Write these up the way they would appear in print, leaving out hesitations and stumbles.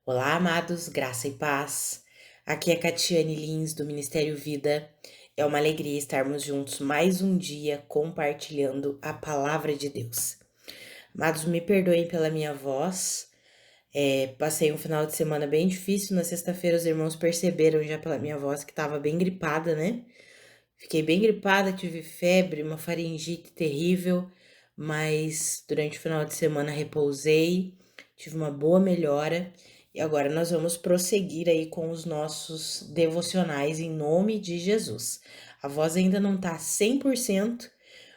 Olá, amados, graça e paz. Aqui é Catiane Lins, do Ministério Vida. É uma alegria estarmos juntos mais um dia compartilhando a palavra de Deus. Amados, me perdoem pela minha voz. Passei um final de semana bem difícil. Na sexta-feira, os irmãos perceberam já pela minha voz que estava bem gripada, né? Fiquei bem gripada, tive febre, uma faringite terrível, mas durante o final de semana repousei, tive uma boa melhora e agora nós vamos prosseguir aí com os nossos devocionais em nome de Jesus. A voz ainda não tá 100%,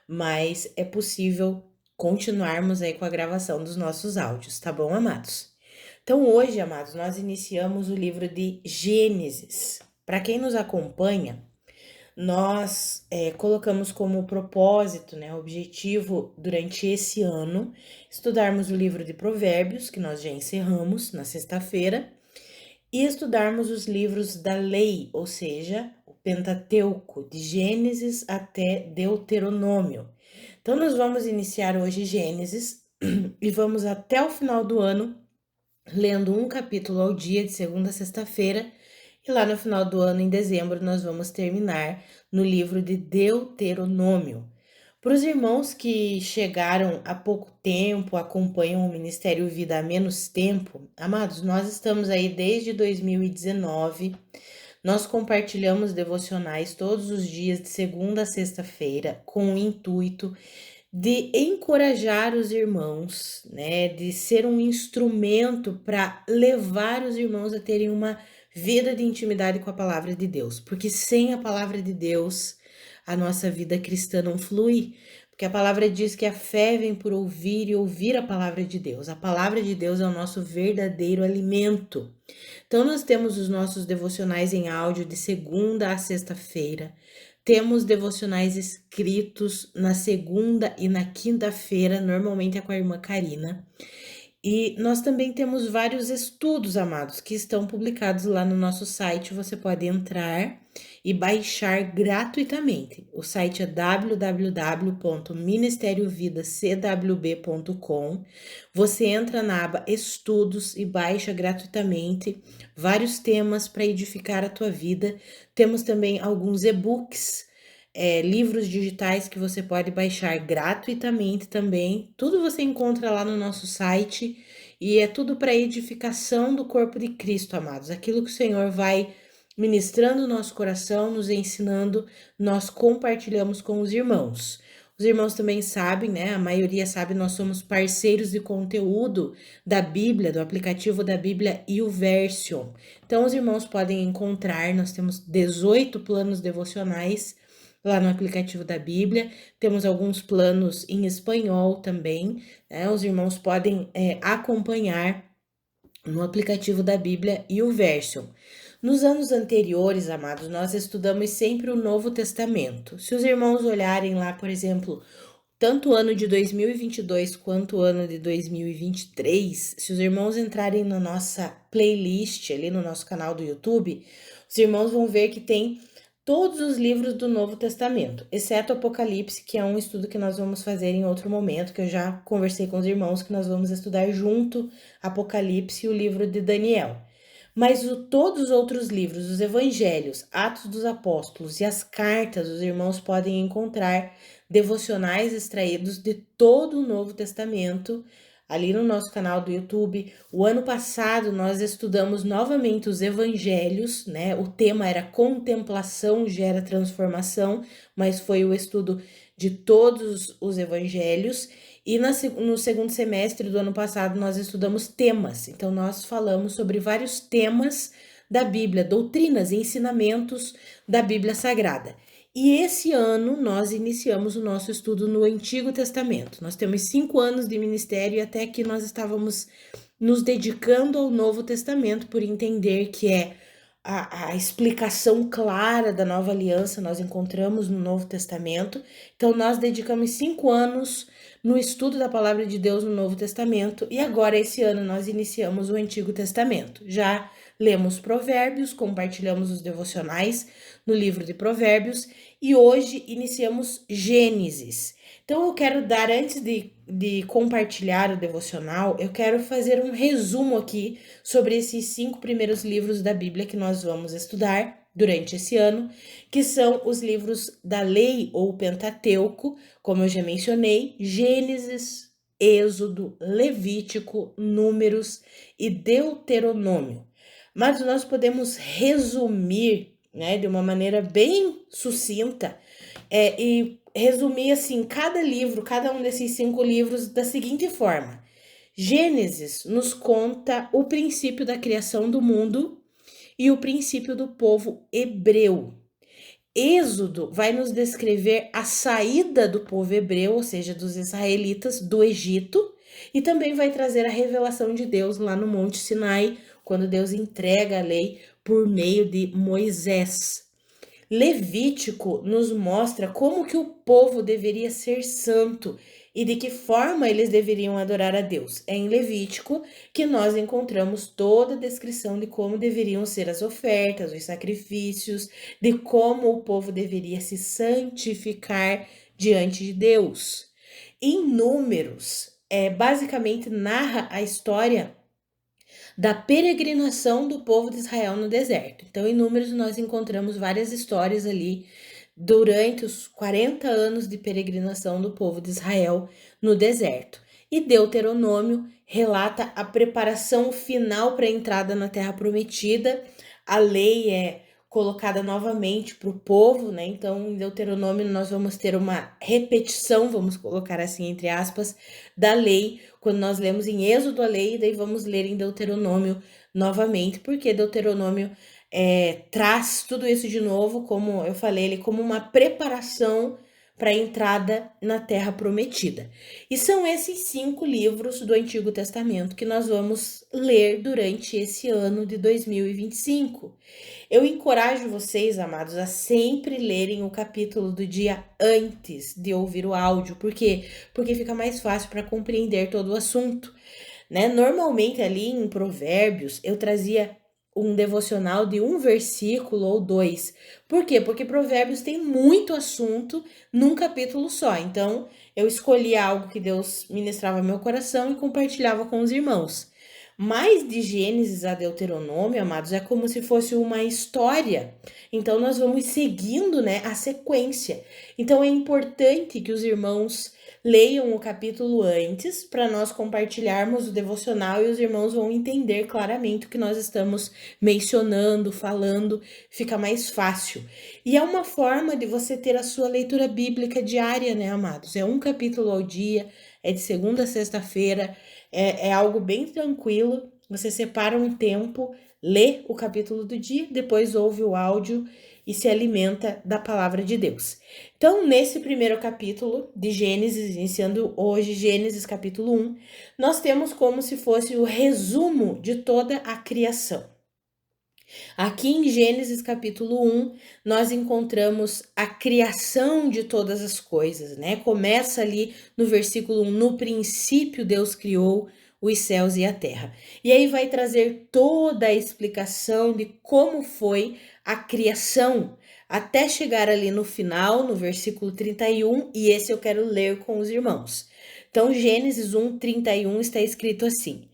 mas é possível continuarmos aí com a gravação dos nossos áudios, tá bom, amados? Então hoje, amados, nós iniciamos o livro de Gênesis. Para quem nos acompanha, nós colocamos como propósito, né, objetivo durante esse ano, estudarmos o livro de Provérbios, que nós já encerramos na sexta-feira, e estudarmos os livros da lei, ou seja, o Pentateuco, de Gênesis até Deuteronômio. Então, nós vamos iniciar hoje Gênesis e vamos até o final do ano lendo um capítulo ao dia, de segunda a sexta-feira, e lá no final do ano, em dezembro, nós vamos terminar no livro de Deuteronômio. Para os irmãos que chegaram há pouco tempo, acompanham o Ministério Vida há menos tempo, amados, nós estamos aí desde 2019. Nós compartilhamos devocionais todos os dias, de segunda a sexta-feira, com o intuito de encorajar os irmãos, né, de ser um instrumento para levar os irmãos a terem uma vida de intimidade com a palavra de Deus, porque sem a palavra de Deus, a nossa vida cristã não flui, porque a palavra diz que a fé vem por ouvir e ouvir a palavra de Deus. A palavra de Deus é o nosso verdadeiro alimento. Então nós temos os nossos devocionais em áudio de segunda a sexta-feira. Temos devocionais escritos na segunda e na quinta-feira, normalmente é com a irmã Karina. E nós também temos vários estudos, amados, que estão publicados lá no nosso site. Você pode entrar e baixar gratuitamente. O site é www.ministeriovidacwb.com. Você entra na aba Estudos e baixa gratuitamente vários temas para edificar a tua vida. Temos também alguns e-books, livros digitais que você pode baixar gratuitamente também. Tudo você encontra lá no nosso site e é tudo para edificação do corpo de Cristo, amados. Aquilo que o Senhor vai ministrando no nosso coração, nos ensinando, nós compartilhamos com os irmãos. Os irmãos também sabem, né? A maioria sabe, nós somos parceiros de conteúdo da Bíblia, do aplicativo da Bíblia e o Version. Então, os irmãos podem encontrar, nós temos 18 planos devocionais lá no aplicativo da Bíblia, temos alguns planos em espanhol também, né? Os irmãos podem acompanhar no aplicativo da Bíblia e o Version. Nos anos anteriores, amados, nós estudamos sempre o Novo Testamento. Se os irmãos olharem lá, por exemplo, tanto o ano de 2022 quanto o ano de 2023, se os irmãos entrarem na nossa playlist ali no nosso canal do YouTube, os irmãos vão ver que tem todos os livros do Novo Testamento, exceto Apocalipse, que é um estudo que nós vamos fazer em outro momento, que eu já conversei com os irmãos, que nós vamos estudar junto Apocalipse e o livro de Daniel. Mas todos os outros livros, os evangelhos, Atos dos Apóstolos e as cartas, os irmãos podem encontrar devocionais extraídos de todo o Novo Testamento ali no nosso canal do YouTube. O ano passado nós estudamos novamente os evangelhos, né? O tema era contemplação gera transformação, mas foi o estudo de todos os evangelhos. E no segundo semestre do ano passado nós estudamos temas. Então nós falamos sobre vários temas da Bíblia, doutrinas e ensinamentos da Bíblia Sagrada. E esse ano nós iniciamos o nosso estudo no Antigo Testamento. Nós temos 5 anos de ministério e até aqui nós estávamos nos dedicando ao Novo Testamento por entender que é a explicação clara da nova aliança nós encontramos no Novo Testamento. Então nós dedicamos 5 anos no estudo da palavra de Deus no Novo Testamento e agora esse ano nós iniciamos o Antigo Testamento. Já lemos Provérbios, compartilhamos os devocionais no livro de Provérbios e hoje iniciamos Gênesis. Então eu quero dar, antes de compartilhar o devocional, eu quero fazer um resumo aqui sobre esses 5 primeiros livros da Bíblia que nós vamos estudar durante esse ano, que são os livros da Lei ou Pentateuco, como eu já mencionei, Gênesis, Êxodo, Levítico, Números e Deuteronômio. Mas nós podemos resumir, né, de uma maneira bem sucinta, e resumir assim cada livro, cada um desses 5 livros da seguinte forma: Gênesis nos conta o princípio da criação do mundo e o princípio do povo hebreu. Êxodo vai nos descrever a saída do povo hebreu, ou seja, dos israelitas, do Egito, e também vai trazer a revelação de Deus lá no Monte Sinai, quando Deus entrega a lei por meio de Moisés. Levítico nos mostra como que o povo deveria ser santo e de que forma eles deveriam adorar a Deus. É em Levítico que nós encontramos toda a descrição de como deveriam ser as ofertas, os sacrifícios, de como o povo deveria se santificar diante de Deus. Em Números, basicamente narra a história da peregrinação do povo de Israel no deserto. Então, em Números, nós encontramos várias histórias ali durante os 40 anos de peregrinação do povo de Israel no deserto. E Deuteronômio relata a preparação final para a entrada na Terra Prometida. A lei é colocada novamente para o povo, né? Então, em Deuteronômio, nós vamos ter uma repetição, vamos colocar assim, entre aspas, da lei, quando nós lemos em Êxodo a lei, daí vamos ler em Deuteronômio novamente, porque Deuteronômio traz tudo isso de novo, como eu falei, ele como uma preparação para a entrada na Terra Prometida. E são esses 5 livros do Antigo Testamento que nós vamos ler durante esse ano de 2025. Eu encorajo vocês, amados, a sempre lerem o capítulo do dia antes de ouvir o áudio. Por quê? Porque fica mais fácil para compreender todo o assunto, né? Normalmente ali em Provérbios eu trazia um devocional de um versículo ou 2. Por quê? Porque Provérbios tem muito assunto num capítulo só. Então, eu escolhia algo que Deus ministrava ao meu coração e compartilhava com os irmãos. Mas de Gênesis a Deuteronômio, amados, é como se fosse uma história. Então, nós vamos seguindo, né, a sequência. Então, é importante que os irmãos leiam o capítulo antes para nós compartilharmos o devocional e os irmãos vão entender claramente o que nós estamos mencionando, falando, fica mais fácil. E é uma forma de você ter a sua leitura bíblica diária, né, amados? É um capítulo ao dia, é de segunda a sexta-feira, é algo bem tranquilo. Você separa um tempo, lê o capítulo do dia, depois ouve o áudio e se alimenta da palavra de Deus. Então, nesse primeiro capítulo de Gênesis, iniciando hoje Gênesis capítulo 1, nós temos como se fosse o resumo de toda a criação. Aqui em Gênesis capítulo 1, nós encontramos a criação de todas as coisas, né? Começa ali no versículo 1, no princípio Deus criou os céus e a terra. E aí vai trazer toda a explicação de como foi a criação, até chegar ali no final, no versículo 31, e esse eu quero ler com os irmãos. Então, Gênesis 1, 31 está escrito assim: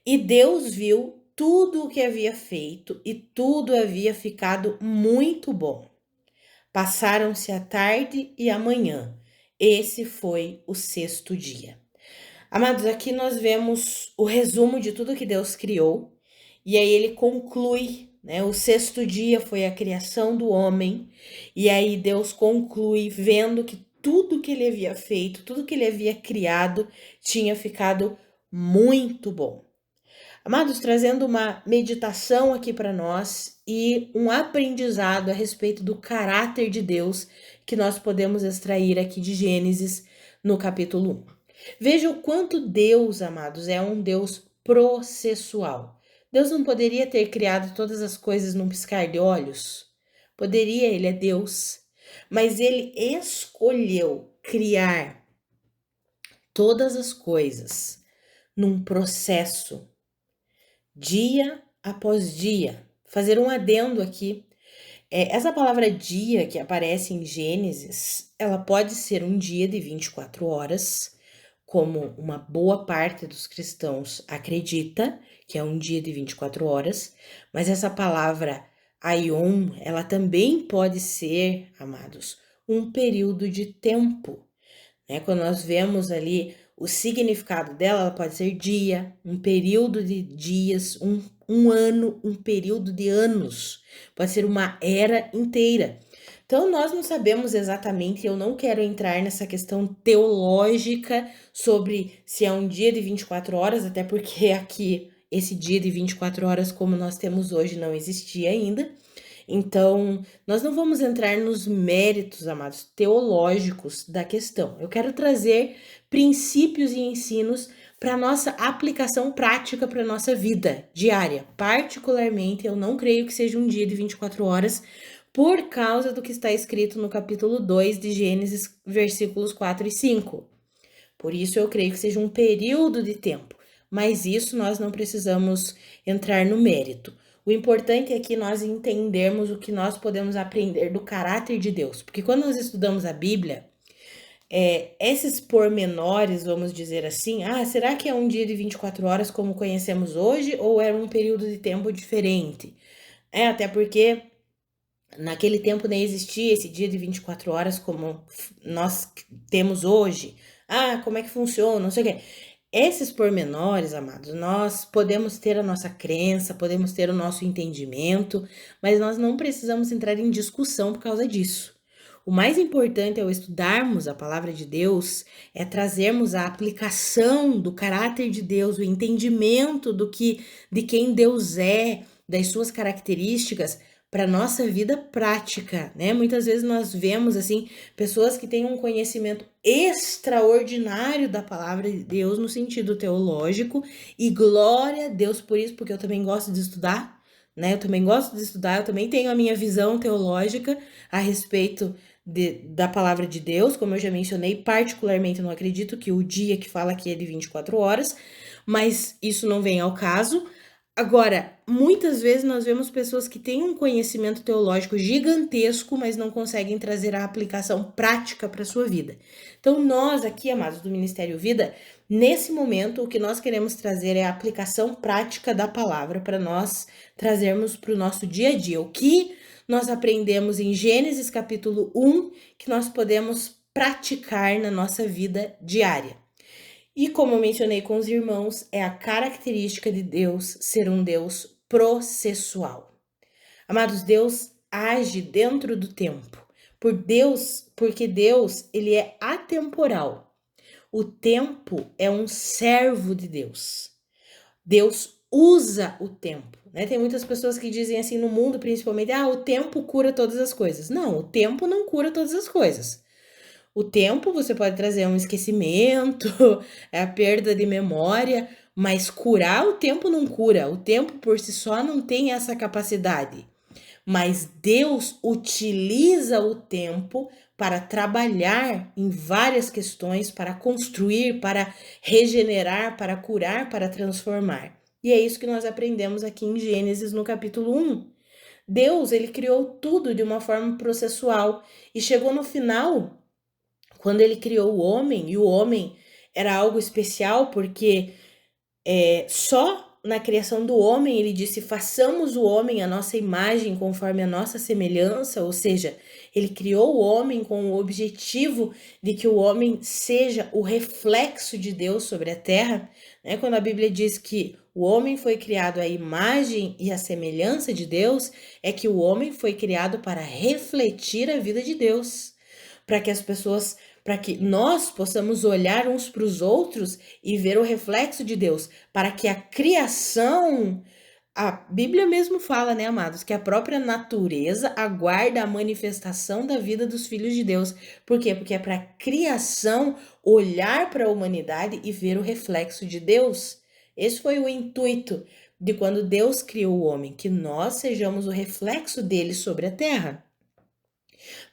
E Deus viu tudo o que havia feito, e tudo havia ficado muito bom. Passaram-se a tarde e a manhã. Esse foi o 6º dia. Amados, aqui nós vemos o resumo de tudo que Deus criou, e aí ele conclui, né? O 6º dia foi a criação do homem, e aí Deus conclui vendo que tudo que ele havia feito, tudo que ele havia criado, tinha ficado muito bom. Amados, trazendo uma meditação aqui para nós e um aprendizado a respeito do caráter de Deus que nós podemos extrair aqui de Gênesis no capítulo 1. Veja o quanto Deus, amados, é um Deus processual. Deus não poderia ter criado todas as coisas num piscar de olhos? Poderia, ele é Deus. Mas ele escolheu criar todas as coisas num processo dia após dia. Fazer um adendo aqui. Essa palavra dia que aparece em Gênesis, ela pode ser um dia de 24 horas, como uma boa parte dos cristãos acredita, que é um dia de 24 horas, mas essa palavra aion, ela também pode ser, amados, um período de tempo, né? Quando nós vemos ali o significado dela, ela pode ser dia, um período de dias, um ano, um período de anos, pode ser uma era inteira. Então, nós não sabemos exatamente, eu não quero entrar nessa questão teológica sobre se é um dia de 24 horas, até porque aqui esse dia de 24 horas, como nós temos hoje, não existia ainda. Então, nós não vamos entrar nos méritos, amados, teológicos da questão. Eu quero trazer princípios e ensinos para nossa aplicação prática para nossa vida diária. Particularmente, eu não creio que seja um dia de 24 horas, por causa do que está escrito no capítulo 2 de Gênesis, versículos 4 e 5. Por isso, eu creio que seja um período de tempo, mas isso nós não precisamos entrar no mérito. O importante é que nós entendermos o que nós podemos aprender do caráter de Deus, porque quando nós estudamos a Bíblia, esses pormenores, vamos dizer assim, será que é um dia de 24 horas como conhecemos hoje ou era um período de tempo diferente? Até porque naquele tempo nem existia esse dia de 24 horas como nós temos hoje. Como é que funciona? Não sei o quê. Esses pormenores, amados, nós podemos ter a nossa crença, podemos ter o nosso entendimento, mas nós não precisamos entrar em discussão por causa disso. O mais importante ao estudarmos a palavra de Deus é trazermos a aplicação do caráter de Deus, o entendimento de quem Deus é, das suas características para nossa vida prática, né? Muitas vezes nós vemos assim pessoas que têm um conhecimento extraordinário da palavra de Deus no sentido teológico, e glória a Deus por isso, porque eu também gosto de estudar, né? Eu também gosto de estudar, eu também tenho a minha visão teológica a respeito da palavra de Deus, como eu já mencionei, particularmente eu não acredito que o dia que fala aqui é de 24 horas, mas isso não vem ao caso. Agora, muitas vezes nós vemos pessoas que têm um conhecimento teológico gigantesco, mas não conseguem trazer a aplicação prática para a sua vida. Então, nós aqui, amados do Ministério Vida, nesse momento, o que nós queremos trazer é a aplicação prática da palavra para nós trazermos para o nosso dia a dia. O que nós aprendemos em Gênesis capítulo 1, que nós podemos praticar na nossa vida diária. E como eu mencionei com os irmãos, é a característica de Deus ser um Deus processual. Amados, Deus age dentro do tempo. Porque Deus, ele é atemporal. O tempo é um servo de Deus. Deus usa o tempo, né? Tem muitas pessoas que dizem assim no mundo, principalmente, o tempo cura todas as coisas. Não, o tempo não cura todas as coisas. O tempo você pode trazer um esquecimento, a perda de memória, mas curar o tempo não cura. O tempo por si só não tem essa capacidade. Mas Deus utiliza o tempo para trabalhar em várias questões, para construir, para regenerar, para curar, para transformar. E é isso que nós aprendemos aqui em Gênesis no capítulo 1. Deus, ele criou tudo de uma forma processual e chegou no final, quando ele criou o homem, e o homem era algo especial porque só na criação do homem ele disse: façamos o homem à nossa imagem, conforme a nossa semelhança, ou seja, ele criou o homem com o objetivo de que o homem seja o reflexo de Deus sobre a terra, né? Quando a Bíblia diz que o homem foi criado à imagem e à semelhança de Deus, é que o homem foi criado para refletir a vida de Deus, para que nós possamos olhar uns para os outros e ver o reflexo de Deus, para que a criação, a Bíblia mesmo fala, né, amados, que a própria natureza aguarda a manifestação da vida dos filhos de Deus. Por quê? Porque é para a criação olhar para a humanidade e ver o reflexo de Deus. Esse foi o intuito de quando Deus criou o homem, que nós sejamos o reflexo dele sobre a terra.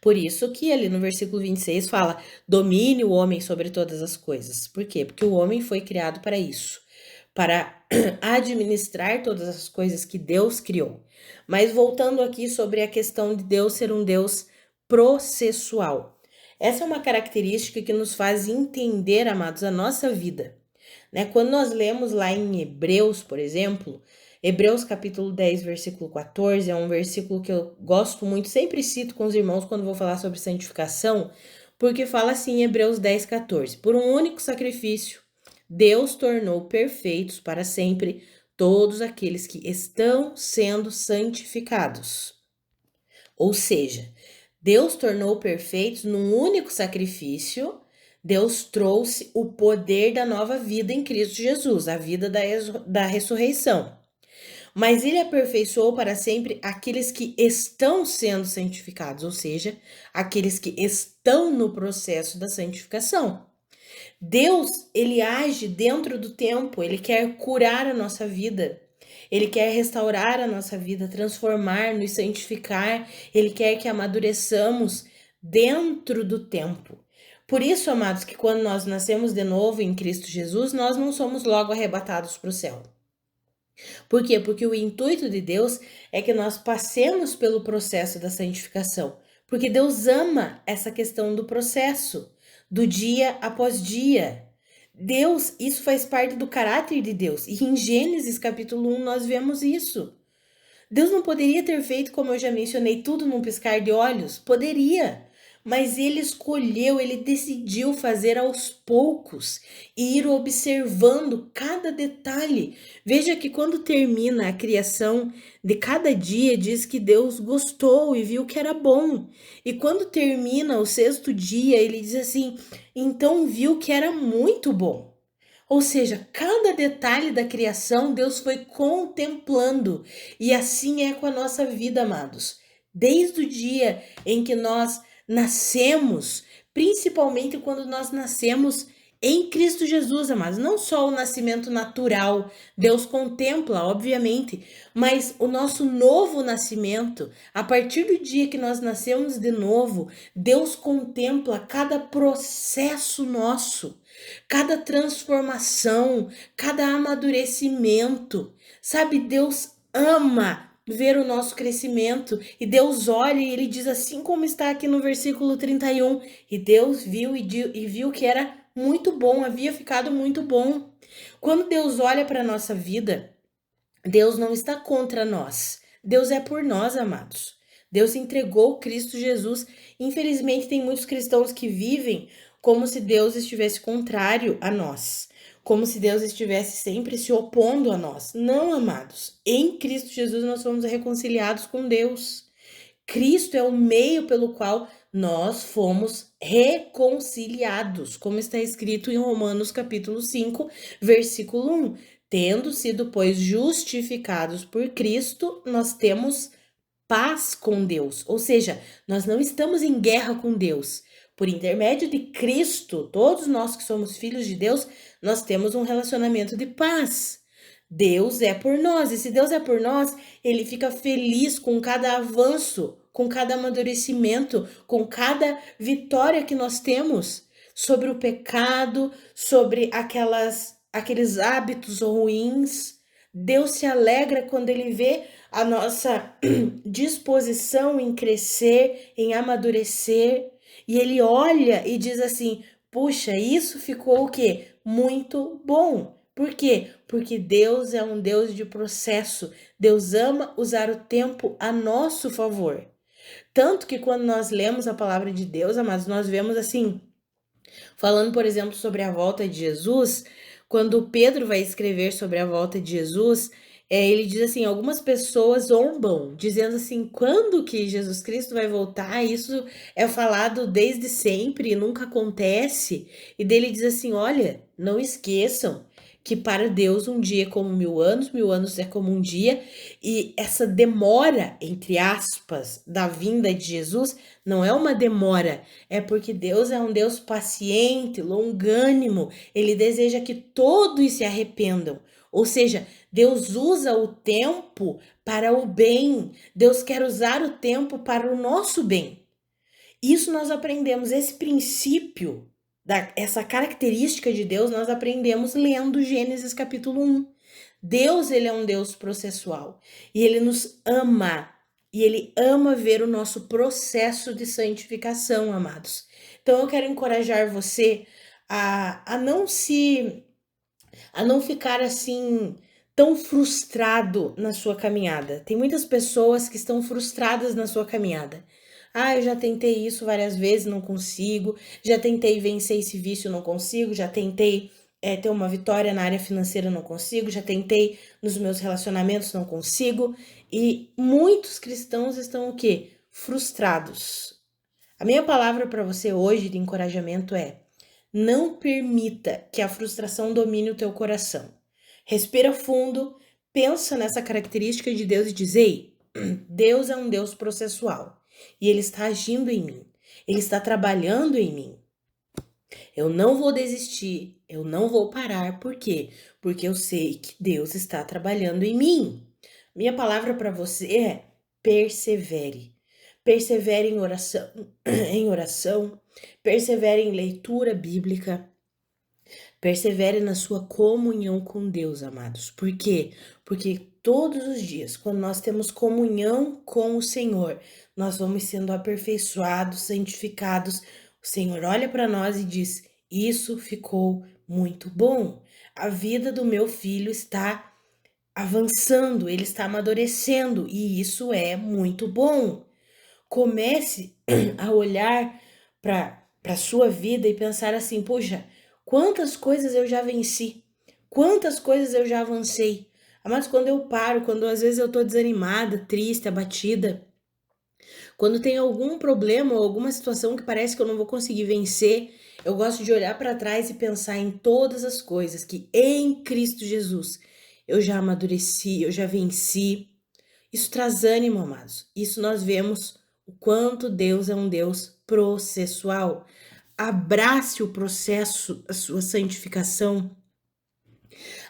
Por isso que ali no versículo 26 fala: domine o homem sobre todas as coisas. Por quê? Porque o homem foi criado para isso, para administrar todas as coisas que Deus criou. Mas voltando aqui sobre a questão de Deus ser um Deus processual. Essa é uma característica que nos faz entender, amados, a nossa vida, né? Quando nós lemos lá em Hebreus, por exemplo, Hebreus capítulo 10, versículo 14, é um versículo que eu gosto muito, sempre cito com os irmãos quando vou falar sobre santificação, porque fala assim em Hebreus 10, 14: por um único sacrifício, Deus tornou perfeitos para sempre todos aqueles que estão sendo santificados. Ou seja, Deus tornou perfeitos num único sacrifício. Deus trouxe o poder da nova vida em Cristo Jesus, a vida da ressurreição. Mas ele aperfeiçoou para sempre aqueles que estão sendo santificados, ou seja, aqueles que estão no processo da santificação. Deus, ele age dentro do tempo, ele quer curar a nossa vida. Ele quer restaurar a nossa vida, transformar, nos santificar. Ele quer que amadureçamos dentro do tempo. Por isso, amados, que quando nós nascemos de novo em Cristo Jesus, nós não somos logo arrebatados para o céu. Por quê? Porque o intuito de Deus é que nós passemos pelo processo da santificação. Porque Deus ama essa questão do processo, do dia após dia. Deus, isso faz parte do caráter de Deus. E em Gênesis capítulo 1 nós vemos isso. Deus não poderia ter feito, como eu já mencionei, tudo num piscar de olhos? Poderia. Mas ele escolheu, ele decidiu fazer aos poucos e ir observando cada detalhe. Veja que quando termina a criação de cada dia, diz que Deus gostou e viu que era bom. E quando termina o sexto dia, ele diz assim: então viu que era muito bom. Ou seja, cada detalhe da criação Deus foi contemplando. E assim é com a nossa vida, amados. Desde o dia em que nós nascemos, principalmente quando nós nascemos em Cristo Jesus, amados. Não só o nascimento natural, Deus contempla, obviamente, mas o nosso novo nascimento, a partir do dia que nós nascemos de novo, Deus contempla cada processo nosso, cada transformação, cada amadurecimento. Sabe, Deus ama ver o nosso crescimento, e Deus olha e ele diz assim como está aqui no versículo 31, e Deus viu e viu que era muito bom, havia ficado muito bom. Quando Deus olha para a nossa vida, Deus não está contra nós, Deus é por nós, amados. Deus entregou Cristo Jesus. Infelizmente tem muitos cristãos que vivem como se Deus estivesse contrário a nós, como se Deus estivesse sempre se opondo a nós. Não, amados. Em Cristo Jesus nós somos reconciliados com Deus. Cristo é o meio pelo qual nós fomos reconciliados, como está escrito em Romanos capítulo 5, versículo 1. Tendo sido, pois, justificados por Cristo, nós temos paz com Deus. Ou seja, nós não estamos em guerra com Deus. Por intermédio de Cristo, todos nós que somos filhos de Deus, nós temos um relacionamento de paz. Deus é por nós, e se Deus é por nós, ele fica feliz com cada avanço, com cada amadurecimento, com cada vitória que nós temos sobre o pecado, sobre aqueles hábitos ruins. Deus se alegra quando ele vê a nossa disposição em crescer, em amadurecer, e ele olha e diz assim: puxa, isso ficou o quê? Muito bom. Por quê? Porque Deus é um Deus de processo. Deus ama usar o tempo a nosso favor. Tanto que quando nós lemos a palavra de Deus, amados, nós vemos assim, falando, por exemplo, sobre a volta de Jesus, quando Pedro vai escrever sobre a volta de Jesus, ele diz assim: algumas pessoas zombam, dizendo assim, quando que Jesus Cristo vai voltar? Isso é falado desde sempre e nunca acontece. E dele diz assim: olha, não esqueçam que para Deus um dia é como 1000 anos é como um dia, e essa demora, entre aspas, da vinda de Jesus, não é uma demora, é porque Deus é um Deus paciente, longânimo, ele deseja que todos se arrependam. Ou seja, Deus usa o tempo para o bem, Deus quer usar o tempo para o nosso bem. Isso nós aprendemos, esse princípio, essa característica de Deus, nós aprendemos lendo Gênesis capítulo 1. Deus, ele é um Deus processual e ele nos ama. E ele ama ver o nosso processo de santificação, amados. Então eu quero encorajar você a não ficar assim tão frustrado na sua caminhada. Tem muitas pessoas que estão frustradas na sua caminhada. Ah, eu já tentei isso várias vezes, não consigo. Já tentei vencer esse vício, não consigo. Já tentei ter uma vitória na área financeira, não consigo. Já tentei nos meus relacionamentos, não consigo. E muitos cristãos estão o quê? Frustrados. A minha palavra para você hoje de encorajamento é: não permita que a frustração domine o teu coração. Respira fundo, pensa nessa característica de Deus e diz: ei, Deus é um Deus processual e Ele está agindo em mim, Ele está trabalhando em mim. Eu não vou desistir, eu não vou parar, por quê? Porque eu sei que Deus está trabalhando em mim. Minha palavra para você é: persevere. Persevere em oração, persevere em leitura bíblica, persevere na sua comunhão com Deus, amados. Por quê? Porque todos os dias, quando nós temos comunhão com o Senhor, nós vamos sendo aperfeiçoados, santificados. O Senhor olha para nós e diz: isso ficou muito bom. A vida do meu filho está avançando, ele está amadurecendo e isso é muito bom. Comece a olhar para a sua vida e pensar assim: poxa, quantas coisas eu já venci, quantas coisas eu já avancei. Mas quando eu paro, quando às vezes eu tô desanimada, triste, abatida, quando tem algum problema ou alguma situação que parece que eu não vou conseguir vencer, eu gosto de olhar para trás e pensar em todas as coisas que em Cristo Jesus eu já amadureci, eu já venci. Isso traz ânimo, amados. Isso nós vemos o quanto Deus é um Deus processual. Abrace o processo, a sua santificação.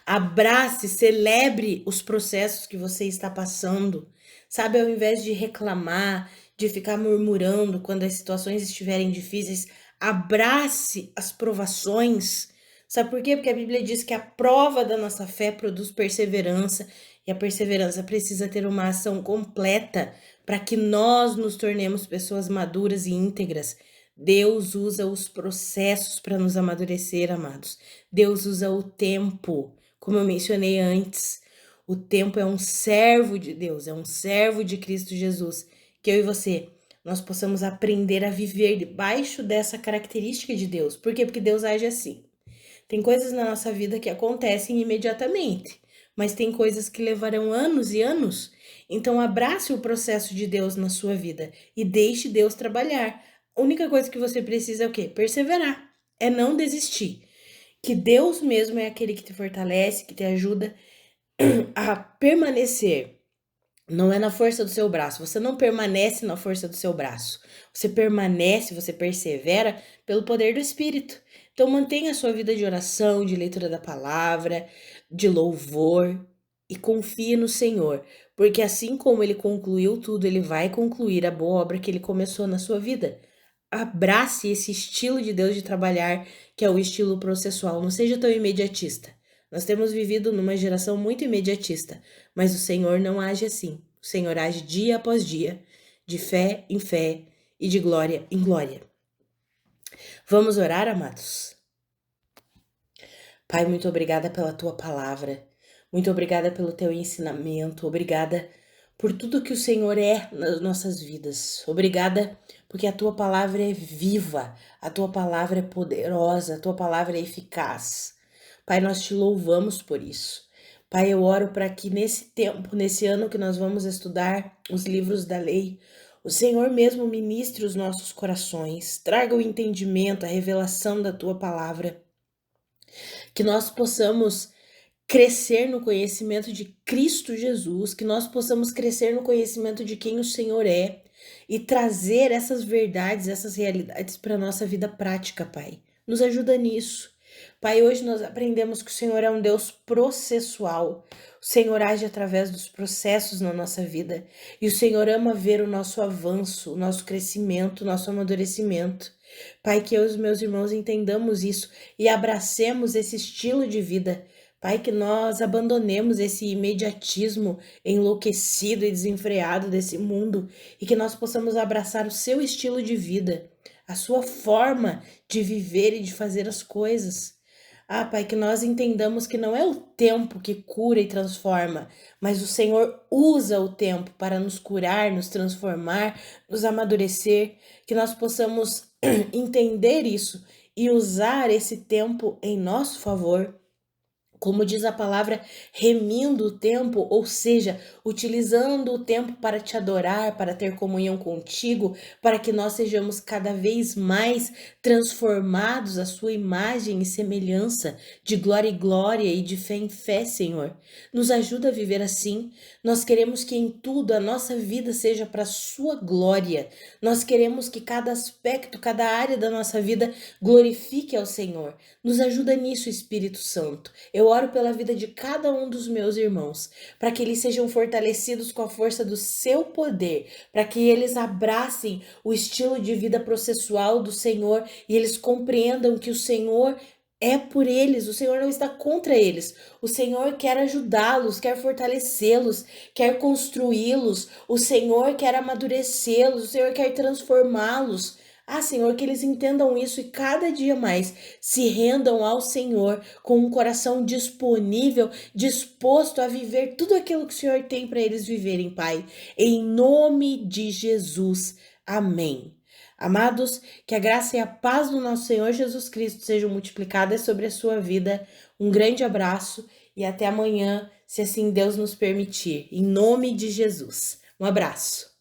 Abrace, celebre os processos que você está passando. Sabe, ao invés de reclamar, de ficar murmurando quando as situações estiverem difíceis, abrace as provações. Sabe por quê? Porque a Bíblia diz que a prova da nossa fé produz perseverança, e a perseverança precisa ter uma ação completa para que nós nos tornemos pessoas maduras e íntegras. Deus usa os processos para nos amadurecer, amados. Deus usa o tempo. Como eu mencionei antes, o tempo é um servo de Deus, é um servo de Cristo Jesus. Que eu e você, nós possamos aprender a viver debaixo dessa característica de Deus. Por quê? Porque Deus age assim. Tem coisas na nossa vida que acontecem imediatamente, mas tem coisas que levarão anos e anos. Então abrace o processo de Deus na sua vida e deixe Deus trabalhar. A única coisa que você precisa é o quê? Perseverar. É não desistir. Que Deus mesmo é aquele que te fortalece, que te ajuda a permanecer. Não é na força do seu braço. Você não permanece na força do seu braço. Você permanece, você persevera pelo poder do Espírito. Então mantenha a sua vida de oração, de leitura da palavra, de louvor e confie no Senhor, porque assim como ele concluiu tudo, ele vai concluir a boa obra que ele começou na sua vida. Abrace esse estilo de Deus de trabalhar, que é o estilo processual. Não seja tão imediatista. Nós temos vivido numa geração muito imediatista, mas o Senhor não age assim. O Senhor age dia após dia, de fé em fé e de glória em glória. Vamos orar, amados? Pai, muito obrigada pela tua palavra. Muito obrigada pelo teu ensinamento. Obrigada por tudo que o Senhor é nas nossas vidas. Obrigada porque a tua palavra é viva, a tua palavra é poderosa, a tua palavra é eficaz. Pai, nós te louvamos por isso. Pai, eu oro para que nesse tempo, nesse ano que nós vamos estudar os livros da lei, o Senhor mesmo ministre os nossos corações, traga o entendimento, a revelação da tua palavra, que nós possamos crescer no conhecimento de Cristo Jesus, que nós possamos crescer no conhecimento de quem o Senhor é e trazer essas verdades, essas realidades para a nossa vida prática, Pai. Nos ajuda nisso. Pai, hoje nós aprendemos que o Senhor é um Deus processual. O Senhor age através dos processos na nossa vida. E o Senhor ama ver o nosso avanço, o nosso crescimento, o nosso amadurecimento. Pai, que eu e os meus irmãos entendamos isso e abracemos esse estilo de vida. Pai, que nós abandonemos esse imediatismo enlouquecido e desenfreado desse mundo e que nós possamos abraçar o seu estilo de vida, a sua forma de viver e de fazer as coisas. Ah, Pai, que nós entendamos que não é o tempo que cura e transforma, mas o Senhor usa o tempo para nos curar, nos transformar, nos amadurecer, que nós possamos entender isso e usar esse tempo em nosso favor. Como diz a palavra, remindo o tempo, ou seja, utilizando o tempo para te adorar, para ter comunhão contigo, para que nós sejamos cada vez mais transformados à sua imagem e semelhança, de glória em glória e de fé em fé, Senhor. Nos ajuda a viver assim. Nós queremos que em tudo a nossa vida seja para a sua glória. Nós queremos que cada aspecto, cada área da nossa vida glorifique ao Senhor. Nos ajuda nisso, Espírito Santo. Eu oro pela vida de cada um dos meus irmãos, para que eles sejam fortalecidos com a força do seu poder, para que eles abracem o estilo de vida processual do Senhor e eles compreendam que o Senhor é por eles, o Senhor não está contra eles. O Senhor quer ajudá-los, quer fortalecê-los, quer construí-los. O Senhor quer amadurecê-los, o Senhor quer transformá-los. Ah, Senhor, que eles entendam isso e cada dia mais se rendam ao Senhor com um coração disponível, disposto a viver tudo aquilo que o Senhor tem para eles viverem, Pai. Em nome de Jesus. Amém. Amados, que a graça e a paz do nosso Senhor Jesus Cristo sejam multiplicadas sobre a sua vida. Um grande abraço e até amanhã, se assim Deus nos permitir. Em nome de Jesus. Um abraço.